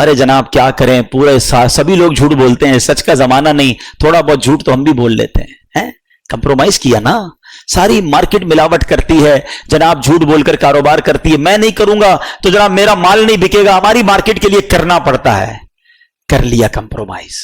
ارے جناب کیا کریں، پورے سبھی لوگ جھوٹ بولتے ہیں، سچ کا زمانہ نہیں، تھوڑا بہت جھوٹ تو ہم بھی بول لیتے ہیں. کمپرومائز کیا نا. ساری مارکیٹ ملاوٹ کرتی ہے جناب، جھوٹ بول کر کاروبار کرتی ہے. میں نہیں کروں گا تو جناب میرا مال نہیں بکے گا، ہماری مارکیٹ کے لیے کرنا پڑتا ہے. کر لیا کمپرومائز.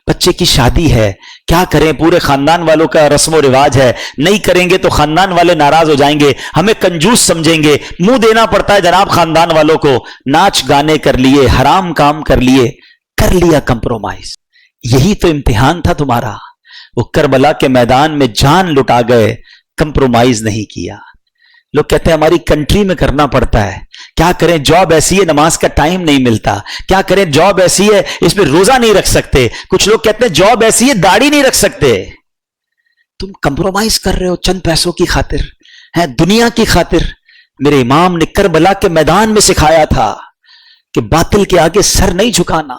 بچے کی شادی ہے، کیا کریں، پورے خاندان والوں کا رسم و رواج ہے، نہیں کریں گے تو خاندان والے ناراض ہو جائیں گے، ہمیں کنجوس سمجھیں گے، منہ دینا پڑتا ہے جناب خاندان والوں کو. ناچ گانے کر لیے، حرام کام کر لیے، کر لیا کمپرومائز. یہی تو امتحان تھا تمہارا. وہ کربلا کے میدان میں جان لٹا گئے، کمپرومائز نہیں کیا. لوگ کہتے ہیں ہماری کنٹری میں کرنا پڑتا ہے، کیا کریں، جاب ایسی ہے نماز کا ٹائم نہیں ملتا، کیا کریں، جاب ایسی ہے اس میں روزہ نہیں رکھ سکتے. کچھ لوگ کہتے ہیں جاب ایسی ہے داڑھی نہیں رکھ سکتے. تم کمپرومائز کر رہے ہو چند پیسوں کی خاطر، ہے دنیا کی خاطر. میرے امام نے کربلا کے میدان میں سکھایا تھا کہ باطل کے آگے سر نہیں جھکانا.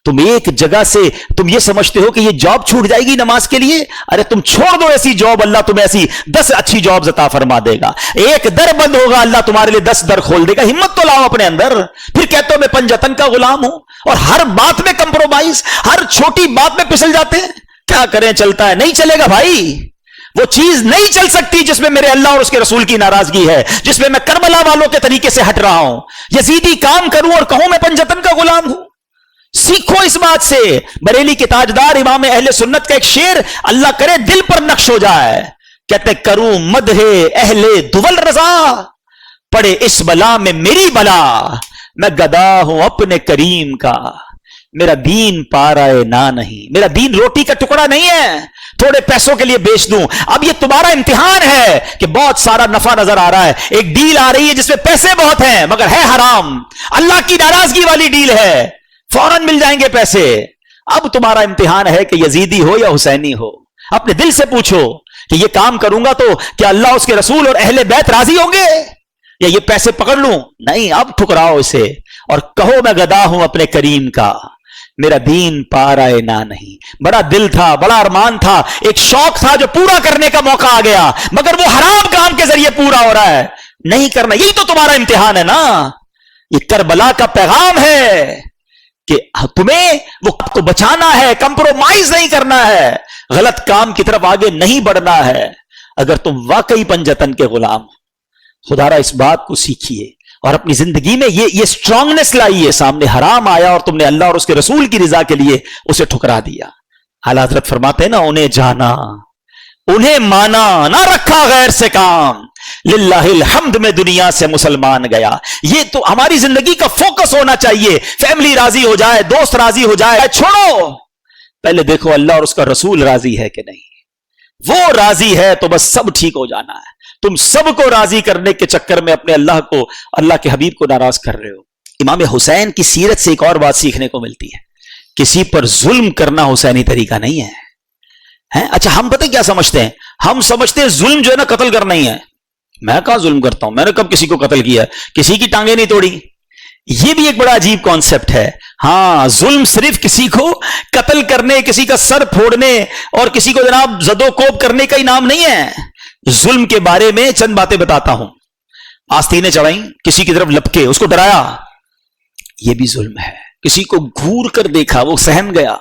تم ایک جگہ سے تم یہ سمجھتے ہو کہ یہ جاب چھوٹ جائے گی نماز کے لیے، ارے تم چھوڑ دو ایسی جاب، اللہ تمہیں ایسی 10 اچھی جاب عطا فرما دے گا. ایک در بند ہوگا، اللہ تمہارے لیے 10 در کھول دے گا. ہمت تو لاؤ اپنے اندر. پھر کہتے ہو میں پنجتن کا غلام ہوں، اور ہر بات میں کمپرومائز، ہر چھوٹی بات میں پھسل جاتے ہیں. کیا کریں، چلتا ہے. نہیں چلے گا بھائی، وہ چیز نہیں چل سکتی جس میں میرے اللہ اور اس کے رسول کی ناراضگی ہے، جس میں میں کربلا والوں کے طریقے سے ہٹ رہا ہوں. یزیدی کام کروں اور کہوں میں پنجتن کا غلام ہوں. سیکھو اس بات سے. بریلی کے تاجدار امام اہل سنت کا ایک شعر اللہ کرے دل پر نقش ہو جائے. کہتے کروں مدح اہل دول رضا، پڑے اس بلا میں میری بلا، میں گدا ہوں اپنے کریم کا، میرا دین پارائے نہ نہیں. میرا دین روٹی کا ٹکڑا نہیں ہے تھوڑے پیسوں کے لیے بیچ دوں. اب یہ تمہارا امتحان ہے کہ بہت سارا نفع نظر آ رہا ہے، ایک ڈیل آ رہی ہے جس میں پیسے بہت ہیں مگر ہے حرام، اللہ کی ناراضگی والی ڈیل ہے، فوراً مل جائیں گے پیسے. اب تمہارا امتحان ہے کہ یزیدی ہو یا حسینی ہو. اپنے دل سے پوچھو کہ یہ کام کروں گا تو کیا اللہ اس کے رسول اور اہل بیت راضی ہوں گے، یا یہ پیسے پکڑ لوں؟ نہیں. اب ٹھکراؤ اسے اور کہو میں گدا ہوں اپنے کریم کا، میرا دین پارائے نہ نہیں. بڑا دل تھا، بڑا ارمان تھا، ایک شوق تھا جو پورا کرنے کا موقع آ گیا، مگر وہ حرام کام کے ذریعے پورا ہو رہا ہے. نہیں کرنا. یہی تو تمہارا امتحان ہے نا. یہ کربلا کا پیغام ہے کہ تمہیں وہ کو بچانا ہے، کمپرومائز نہیں کرنا ہے، غلط کام کی طرف آگے نہیں بڑھنا ہے. اگر تم واقعی پنجتن کے غلام، خدا را اس بات کو سیکھیے اور اپنی زندگی میں یہ اسٹرانگنس لائیے. سامنے حرام آیا اور تم نے اللہ اور اس کے رسول کی رضا کے لیے اسے ٹھکرا دیا. اعلیٰ حضرت فرماتے ہیں نا، انہیں جانا، انہیں مانا، نہ رکھا غیر سے کام، للہ الحمد میں دنیا سے مسلمان گیا. یہ تو ہماری زندگی کا فوکس ہونا چاہیے. فیملی راضی ہو جائے، دوست راضی ہو جائے، چھوڑو، پہلے دیکھو اللہ اور اس کا رسول راضی ہے کہ نہیں. وہ راضی ہے تو بس سب ٹھیک ہو جانا ہے. تم سب کو راضی کرنے کے چکر میں اپنے اللہ کو، اللہ کے حبیب کو ناراض کر رہے ہو. امام حسین کی سیرت سے ایک اور بات سیکھنے کو ملتی ہے، کسی پر ظلم کرنا حسینی طریقہ نہیں ہے. اچھا ہم پتہ کیا سمجھتے ہیں؟ ہم سمجھتے ہیں ظلم جو ہے نا قتل کرنا ہی ہے. میں کہاں ظلم کرتا ہوں، میں نے کب کسی کو قتل کیا، کسی کی ٹانگیں نہیں توڑی. یہ بھی ایک بڑا عجیب کانسیپٹ ہے. ہاں، ظلم صرف کسی کو قتل کرنے، کسی کا سر پھوڑنے اور کسی کو جناب زد و کوب کرنے کا انعام نہیں ہے. ظلم کے بارے میں چند باتیں بتاتا ہوں. آستینیں چڑھائیں، کسی کی طرف لپکے، اس کو ڈرایا، یہ بھی ظلم ہے. کسی کو گھور کر دیکھا، وہ سہم گیا،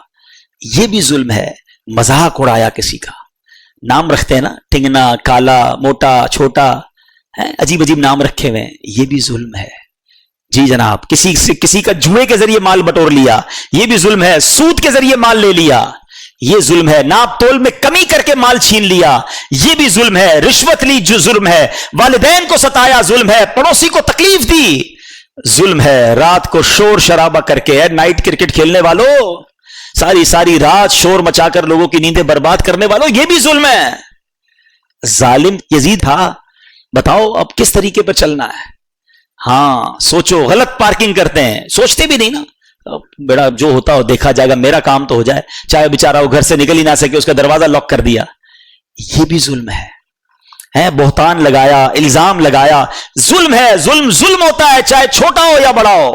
یہ بھی ظلم ہے. مذاق اڑایا کسی کا، نام رکھتے ہیں نا، ٹنگنا، کالا، موٹا، چھوٹا، عجیب عجیب نام رکھے ہوئے، یہ بھی ظلم ہے. جی جناب، کسی کا جوئے کے ذریعے مال بٹور لیا، یہ بھی ظلم ہے. سود کے ذریعے مال لے لیا، یہ ظلم ہے. ناپ تول میں کمی کر کے مال چھین لیا، یہ بھی ظلم ہے. رشوت لی، جو ظلم ہے. والدین کو ستایا، ظلم ہے. پڑوسی کو تکلیف دی، ظلم ہے. رات کو شور شرابہ کر کے، نائٹ کرکٹ کھیلنے والوں، ساری رات شور مچا کر لوگوں کی نیندیں برباد کرنے والوں، یہ بھی ظلم ہے. ظالم یزید تھا. بتاؤ اب کس طریقے پر چلنا ہے؟ ہاں سوچو. غلط پارکنگ کرتے ہیں، سوچتے بھی نہیں نا، بیڑا جو ہوتا ہو دیکھا جائے گا، میرا کام تو ہو جائے. چاہے بیچارہ وہ گھر سے نکل ہی نہ سکے، اس کا دروازہ لاک کر دیا، یہ بھی ظلم ہے. بہتان لگایا، الزام لگایا، ظلم ہے. ظلم ہوتا ہے، چاہے چھوٹا ہو یا بڑا ہو.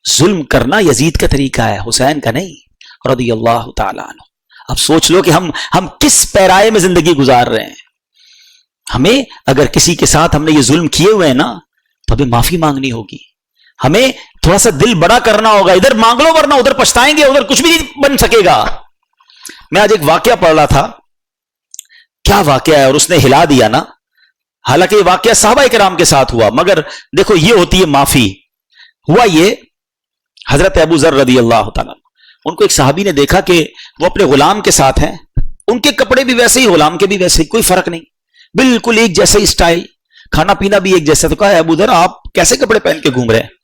ظلم کرنا یزید کا طریقہ ہے، حسین کا نہیں، رضی اللہ تعالیٰ عنہ. اب سوچ لو کہ ہم کس پیرائے میں زندگی گزار رہے ہیں. ہمیں اگر کسی کے ساتھ ہم نے یہ ظلم کیے ہوئے ہیں نا، تو ہمیں معافی مانگنی ہوگی. ہمیں تھوڑا سا دل بڑا کرنا ہوگا. ادھر مانگ لو ورنہ ادھر پچھتائیں گے, ادھر کچھ بھی نہیں بن سکے گا. میں آج ایک واقعہ پڑھ رہا تھا, کیا واقعہ ہے, اور اس نے ہلا دیا نا. حالانکہ یہ واقعہ صحابہ کرام کے ساتھ ہوا, مگر دیکھو یہ ہوتی ہے معافی. ہوا یہ, حضرت ابو ذر رضی اللہ تعالیٰ, ان کو ایک صحابی نے دیکھا کہ وہ اپنے غلام کے ساتھ ہیں, ان کے کپڑے بھی ویسے ہی, غلام کے بھی ویسے ہی, کوئی فرق نہیں, بالکل ایک جیسا ہی اسٹائل, کھانا پینا بھی ایک جیسا. تو کہا ابو ذر آپ کیسے کپڑے پہن کے گھوم رہے ہیں؟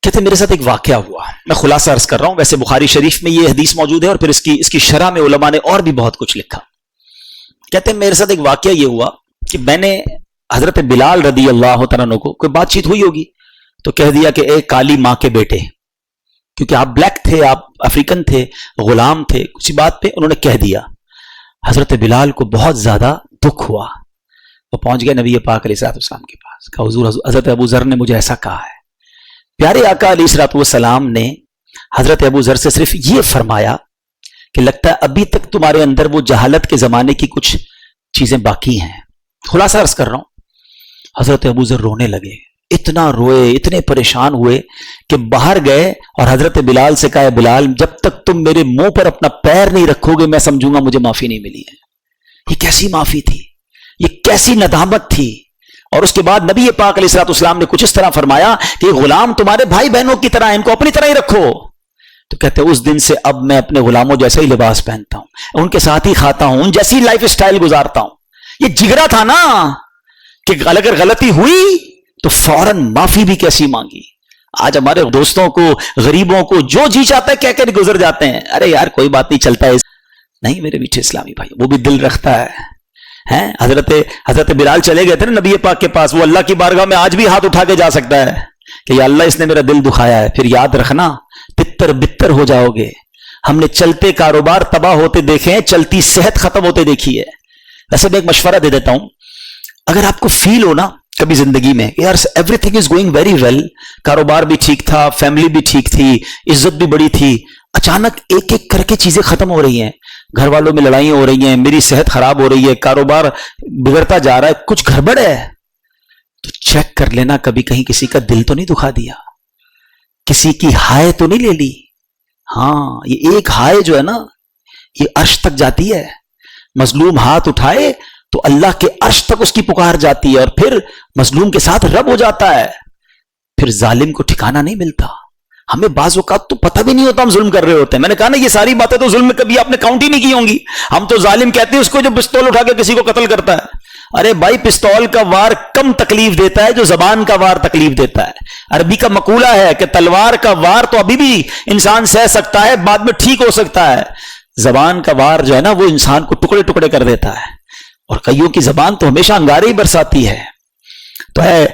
کہتے میرے ساتھ ایک واقعہ ہوا, میں خلاصہ عرض کر رہا ہوں. ویسے بخاری شریف میں یہ حدیث موجود ہے اور پھر اس کی شرح میں علماء نے اور بھی بہت کچھ لکھا. کہتے میرے ساتھ ایک واقعہ یہ ہوا کہ میں نے حضرت بلال رضی اللہ تعالیٰ عنہ کو, کوئی بات چیت ہوئی ہوگی تو کہہ دیا کہ اے کالی ماں کے بیٹے, کیونکہ آپ بلیک تھے, آپ افریقن تھے, غلام تھے, کسی بات پہ انہوں نے کہہ دیا. حضرت بلال کو بہت زیادہ دکھ ہوا, وہ پہنچ گئے نبی پاک علیہ الصلوۃ والسلام کے پاس, کہا حضور حضرت ابو ذر نے مجھے ایسا کہا ہے. پیارے آقا علیہ الصلوۃ والسلام نے حضرت ابو ذر سے صرف یہ فرمایا کہ لگتا ہے ابھی تک تمہارے اندر وہ جہالت کے زمانے کی کچھ چیزیں باقی ہیں. خلاصہ عرض کر رہا ہوں. حضرت ابو ذر رونے لگے, اتنا روئے, اتنے پریشان ہوئے کہ باہر گئے اور حضرت بلال سے کہا بلال جب تک تم میرے منہ پر اپنا پیر نہیں رکھو گے میں سمجھوں گا مجھے معافی نہیں ملی ہے. یہ کیسی معافی تھی, یہ کیسی ندامت تھی. اور اس کے بعد نبی پاک علیہ الصلوۃ والسلام نے کچھ اس طرح فرمایا کہ یہ غلام تمہارے بھائی بہنوں کی طرح, ان کو اپنی طرح ہی رکھو. تو کہتے اس دن سے اب میں اپنے غلاموں جیسا ہی لباس پہنتا ہوں, ان کے ساتھ ہی کھاتا ہوں, ان جیسی لائف اسٹائل گزارتا ہوں. یہ جگرا تھا نا کہ اگر غلطی ہوئی تو فوراً معافی بھی کیسی مانگی. آج ہمارے دوستوں کو, غریبوں کو جو جی چاہتا ہے کہہ کے گزر جاتے ہیں, ارے یار کوئی بات نہیں, چلتا ہے. نہیں میرے میٹھے اسلامی بھائی, وہ بھی دل رکھتا ہے. حضرت بلال چلے گئے تھے نا نبی پاک کے پاس, وہ اللہ کی بارگاہ میں آج بھی ہاتھ اٹھا کے جا سکتا ہے کہ یا اللہ اس نے میرا دل دکھایا ہے, پھر یاد رکھنا تتر بتر ہو جاؤ گے. ہم نے چلتے کاروبار تباہ ہوتے دیکھے ہیں, چلتی صحت ختم ہوتے دیکھی ہے. ویسے میں ایک مشورہ دے دیتا ہوں, اگر آپ کو فیل ہو نا کبھی زندگی میں یار everything is going very well, کاروبار بھی ٹھیک تھا, فیملی بھی ٹھیک تھی, عزت بھی بڑی تھی, اچانک ایک ایک کر کے چیزیں ختم ہو رہی ہیں, گھر والوں میں لڑائیاں ہو رہی ہیں, میری صحت خراب ہو رہی ہے, کاروبار بگڑتا جا رہا ہے, کچھ گڑبڑ ہے, تو چیک کر لینا کبھی کہیں کسی کا دل تو نہیں دکھا دیا, کسی کی ہائے تو نہیں لے لی. ہاں یہ ایک ہائے جو ہے نا یہ عرش تک جاتی ہے. مظلوم ہاتھ اٹھائے تو اللہ کے عرش تک اس کی پکار جاتی ہے, اور پھر مظلوم کے ساتھ رب ہو جاتا ہے, پھر ظالم کو ٹھکانہ نہیں ملتا. ہمیں بعض اوقات تو پتہ بھی نہیں ہوتا ہم ظلم کر رہے ہوتے ہیں. میں نے کہا نا یہ ساری باتیں تو ظلم میں کبھی آپ نے کاؤنٹ ہی نہیں کی ہوں گی. ہم تو ظالم کہتے ہیں اس کو جو پستول اٹھا کے کسی کو قتل کرتا ہے. ارے بھائی پستول کا وار کم تکلیف دیتا ہے جو زبان کا وار تکلیف دیتا ہے. عربی کا مقولہ ہے کہ تلوار کا وار تو ابھی بھی انسان سہ سکتا ہے, بعد میں ٹھیک ہو سکتا ہے, زبان کا وار جو ہے نا وہ انسان کو ٹکڑے ٹکڑے کر دیتا ہے, اور کئیوں کی زبان تو ہمیشہ انگارے ہی برساتی ہے. تو ہے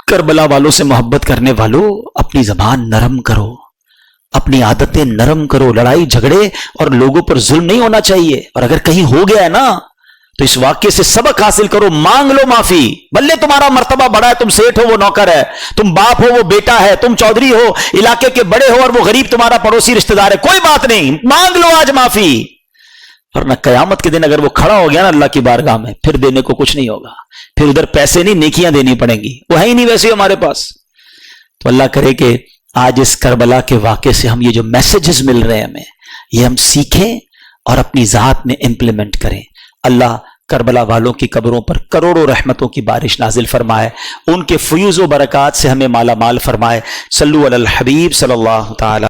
کربلا والوں سے محبت کرنے والوں, اپنی زبان نرم کرو, اپنی عادتیں نرم کرو, لڑائی جھگڑے اور لوگوں پر ظلم نہیں ہونا چاہیے. اور اگر کہیں ہو گیا ہے نا تو اس واقعے سے سبق حاصل کرو, مانگ لو معافی. بلے تمہارا مرتبہ بڑا ہے, تم سیٹھ ہو وہ نوکر ہے, تم باپ ہو وہ بیٹا ہے, تم چودھری ہو علاقے کے بڑے ہو اور وہ غریب تمہارا پڑوسی رشتہ دار ہے, کوئی بات نہیں, مانگ لو آج معافی. ورنہ قیامت کے دن اگر وہ کھڑا ہو گیا نا اللہ کی بارگاہ میں, پھر دینے کو کچھ نہیں ہوگا, پھر ادھر پیسے نہیں نیکیاں دینی پڑیں گی, وہ ہے ہی نہیں ویسے ہمارے پاس. تو اللہ کرے کہ آج اس کربلا کے واقعے سے ہم یہ جو میسیجز مل رہے ہیں ہمیں, یہ ہم سیکھیں اور اپنی ذات میں امپلیمنٹ کریں. اللہ کربلا والوں کی قبروں پر کروڑوں رحمتوں کی بارش نازل فرمائے, ان کے فیوز و برکات سے ہمیں مالا مال فرمائے. صلو علی الحبیب صلی اللہ تعالی